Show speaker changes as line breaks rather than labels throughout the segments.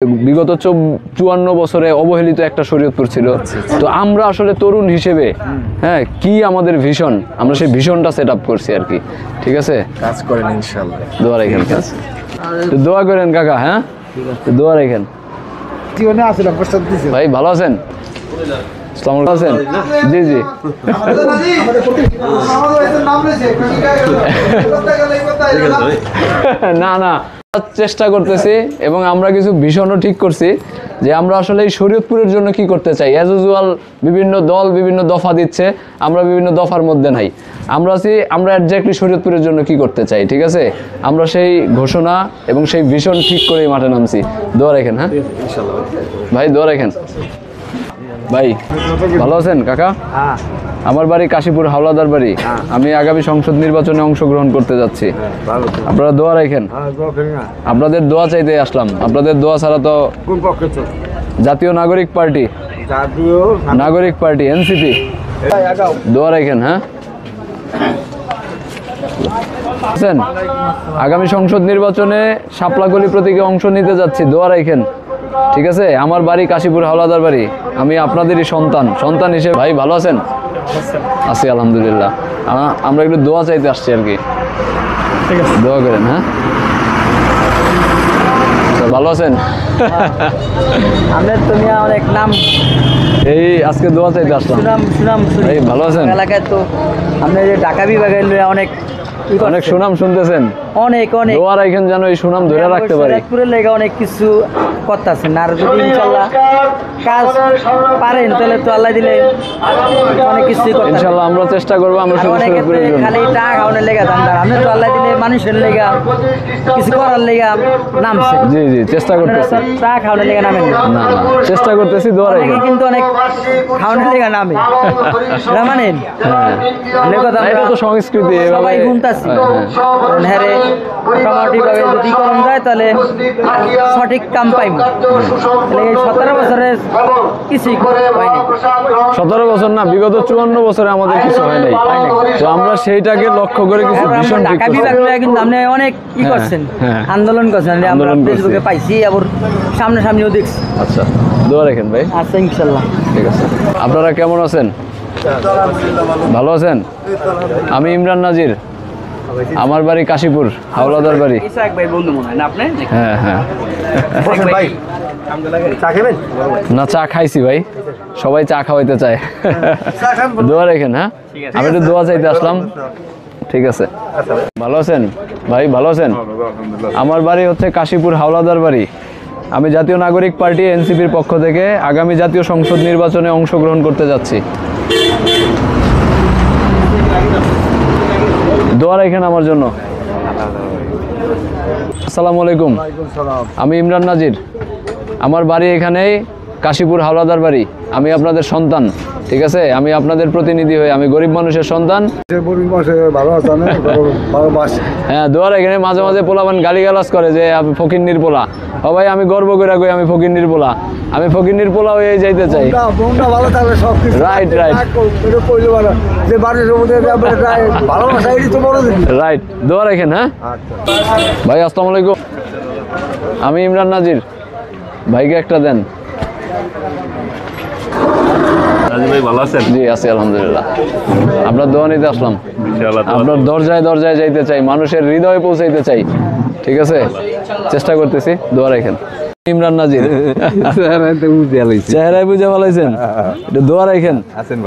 বিগত 54 বছরে অবহেলিত একটা শরীয়তপুর ছিল। তো আমরা আসলে তরুণ হিসেবে হ্যাঁ কি আমাদের ভিশন, আমরা সেই ভিশনটা সেট আপ করছি আর কি। ঠিক আছে,
কাজ করেন ইনশাআল্লাহ।
দোয়া রাখেন, তো দোয়া করেন কাকা। হ্যাঁ, দোয়া রাখেন।
জীবনে আসলে প্রস্তাব দিয়েছেন
ভাই ভালো আছেন? আসসালামু আলাইকুম। আছেন? জি জি। না না, চেষ্টা করতেছি এবং আমরা কিছু ভীষণও ঠিক করছি যে আমরা আসলে এই শরীয়তপুরের জন্য কি করতে চাই। অ্যাজ ইউজুয়াল বিভিন্ন দল বিভিন্ন দফা দিচ্ছে, আমরা বিভিন্ন দফার মধ্যে নাই। আমরা একজ্যাক্টলি শরীয়তপুরের জন্য কি করতে চাই। ঠিক আছে, আমরা সেই ঘোষণা এবং সেই ভিশন ঠিক করেই মাঠে নামছি। দোয়া রাখেন। হ্যাঁ ভাই, দোয়া রাখেন। ভাই ভালো আছেন কাকা? আমার বাড়ি কাশীপুর, হাওলাদার বাড়ি। আমি আগামী সংসদ নির্বাচনে অংশগ্রহণ করতে যাচ্ছি। আপনারা দোয়া রাখেন। আপনাদের দোয়া চাইতে আসলাম। আপনাদের দোয়া ছাড়া তো। জাতীয় নাগরিক পার্টি, নাগরিক পার্টি এনসিপি। দোয়া রাখেন। হ্যাঁ, আগামী সংসদ নির্বাচনে শাপলাকলি প্রতীকে অংশ নিতে যাচ্ছি। দোয়া রাখেন। ঠিক আছে, আমার বাড়ি কাশীপুর, হাওলাদার বাড়ি। আমি আপনাদেরই সন্তান হিসেবে। ভাই ভালো আছেন? আছি আলহামদুলিল্লাহ। আমরা একটু দোয়া চাইতে আসছি আর কি। ঠিক আছে, দোয়া করেন। হ্যাঁ, ভালো আছেন?
আমাদের দুনিয়া অনেক নাম,
এই আজকে দোয়া চাইতে আসলাম।
সুনাম
এই ভালো আছেন?
এলাকায় তো আমাদের যে ঢাকা বিভাগের অনেক
সুনাম শুনতেছেন।
অনেক
দোয়া রাখেন যেন এই সুনাম ধরে রাখতে পারি।
শরীয়তপুরের লেগে অনেক কিছু করতেছেন, আর যদি ইনশাল্লাহ কাজ পারেন তাহলে তো আল্লাহ দিলে অনেক কিছুই করতে।
ইনশাল্লাহ আমরা চেষ্টা করবো। আমরা শরীয়তপুরের জন্য
খালি টাকা খাওয়ানোর লেগে যান, আমরা তো আল্লাহ দিলে মানুষের লেগে কিছু করার লেগে নামছে।
জি জি, চেষ্টা করতেছি।
টাকা খাওয়ানোর লেগে নামেন না,
না চেষ্টা করতেছি। দোয়া রাখেন।
কিন্তু অনেক খাওয়ানোর লেগে নামে মানেন।
এটা তো সংস্কৃতি,
সবাই গুনতাছি। হ্যাঁ, মোটামুটি ভাবে যদি করা যায় তাহলে সঠিক কাম পাইব। এই 17 বছরের কিছুই হয়নি।
17 বছর না, বিগত 54 বছরে আমাদের কিছু হয় নাই। তো আমরা সেইটাকে লক্ষ্য করে কিছু ভীষণ ঠিক করছি।
কিন্তু আপনি অনেক কি করছেন, আন্দোলন করছেন। আমরা ফেসবুকে পাইছি, আবার সামনাসামনিও দেখছি।
আচ্ছা, দোয়া রাখেন ভাই।
আচ্ছা, ইনশাল্লাহ।
ঠিক আছে। আপনারা কেমন আছেন? ভালো আছেন? আমি ইমরান নাজির, আমার বাড়ি কাশীপুর, হাওলাদার বাড়ি। হ্যাঁ হ্যাঁ। না, চা খাইছি ভাই, সবাই চা খাওয়াইতে চায়। দোয়া রাখেন। হ্যাঁ, আমি একটু দোয়া চাইতে আসলাম। ঠিক আছে, ভালো আছেন ভাই? ভালো আছেন? আমার বাড়ি হচ্ছে কাশীপুর, হাওলাদার বাড়ি। আমি জাতীয় নাগরিক পার্টি এনসিপির পক্ষ থেকে আগামী জাতীয় সংসদ নির্বাচনে অংশগ্রহণ করতে যাচ্ছি। দোয়া রাখেন আমার জন্য। আসসালামু আলাইকুম। আমি ইমরান নাজির, আমার বাড়ি এখানেই কাশীপুর, হাওলাদার বাড়ি। আমি আপনাদের সন্তান। ঠিক আছে, আমি আপনাদের প্রতিনিধি হয়ে, আমি গরিব মানুষের সন্তান। হ্যাঁ, দোয়া রাখেন। মাঝে মাঝে পোলাবান গালিগালাজ করে যে আমি ফকিন্নির পোলা। ও ভাই, আমি গর্ব করে কই আমি ফকিন্নির পোলা। আমি ফকিন্নির পোলা হয়ে যাইতে চাই। রাইট রাইট রাইট, দোয়া রাখেন। হ্যাঁ ভাই, আসসালামু আলাইকুম। আমি ইমরান নাজির, ভাইকে একটা দেন।
ভাই ভালো আছেন?
জি আছি আলহামদুলিল্লাহ। আপনার দোয়া নিতে আসলাম। আপনার দরজায় দরজায় যাইতে চাই, মানুষের হৃদয়ে পৌঁছাইতে চাই। ঠিক আছে, চেষ্টা করতেছি। দোয়া রাখেন। ইমরান নাজির, চেহারায় বুঝে ভালাইছেন। একটু দোয়া রাখেন।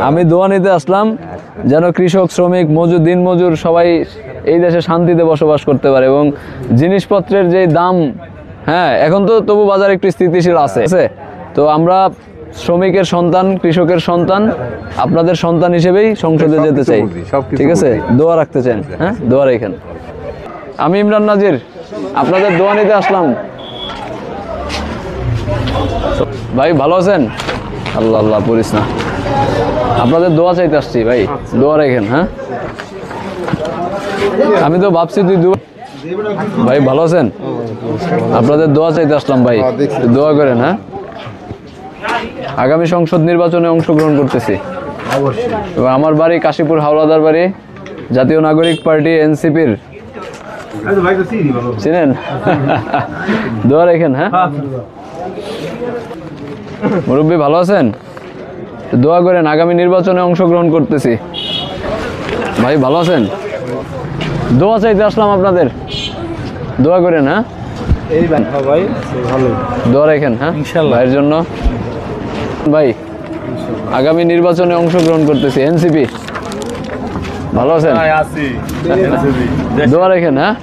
আমি দোয়া নিতে আসলাম যেন কৃষক, শ্রমিক, মজুর, দিন মজুর সবাই এই দেশে শান্তিতে বসবাস করতে পারে এবং জিনিসপত্রের যে দাম, হ্যাঁ এখন তো তবু বাজার একটু স্থিতিশীল আছে। তো আমরা শ্রমিকের সন্তান, কৃষকের সন্তান, আপনাদের সন্তান হিসেবেই সংসদে যেতে চাই। ঠিক আছে, দোয়া রাখতে চান। হ্যাঁ, দোয়া রাখেন। আমি ইমরান নাজির, আপনাদের দোয়া নিতে আসলাম। ভাই ভালো আছেন? আল্লাহ আল্লাহ পড়িস না, আপনাদের দোয়া চাইতে আসছি ভাই। দোয়া রাখেন। হ্যাঁ, আমি তো ভাবছি ভাই ভালো আছেন? আপনাদের দোয়া চাইতে আসলাম ভাই, দোয়া করেন। হ্যাঁ, আগামী সংসদ নির্বাচনে অংশগ্রহণ করতেছি। আমার বাড়ি কাশীপুর, হাওলাদার বাড়ি। জাতীয় নাগরিক পার্টি এনসিপির চিনেন? দোয়া রাখেন। হ্যাঁ, মুরব্বী ভালো আছেন? দোয়া করেন, আগামী নির্বাচনে অংশগ্রহণ করতেছি। ভাই ভালো আছেন? দোয়া চাইতে আসলাম আপনাদের, দোয়া করেন। হ্যাঁ
ভাই ভালো
দোয়া রাখেন। হ্যাঁ
ইনশাল্লাহ।
ভাইয়ের জন্য। ভাই আগামী নির্বাচনে অংশগ্রহণ করতেছি, এনসিপি। ভালো আছেন?
আছি
দোয়া রাখেন। হ্যাঁ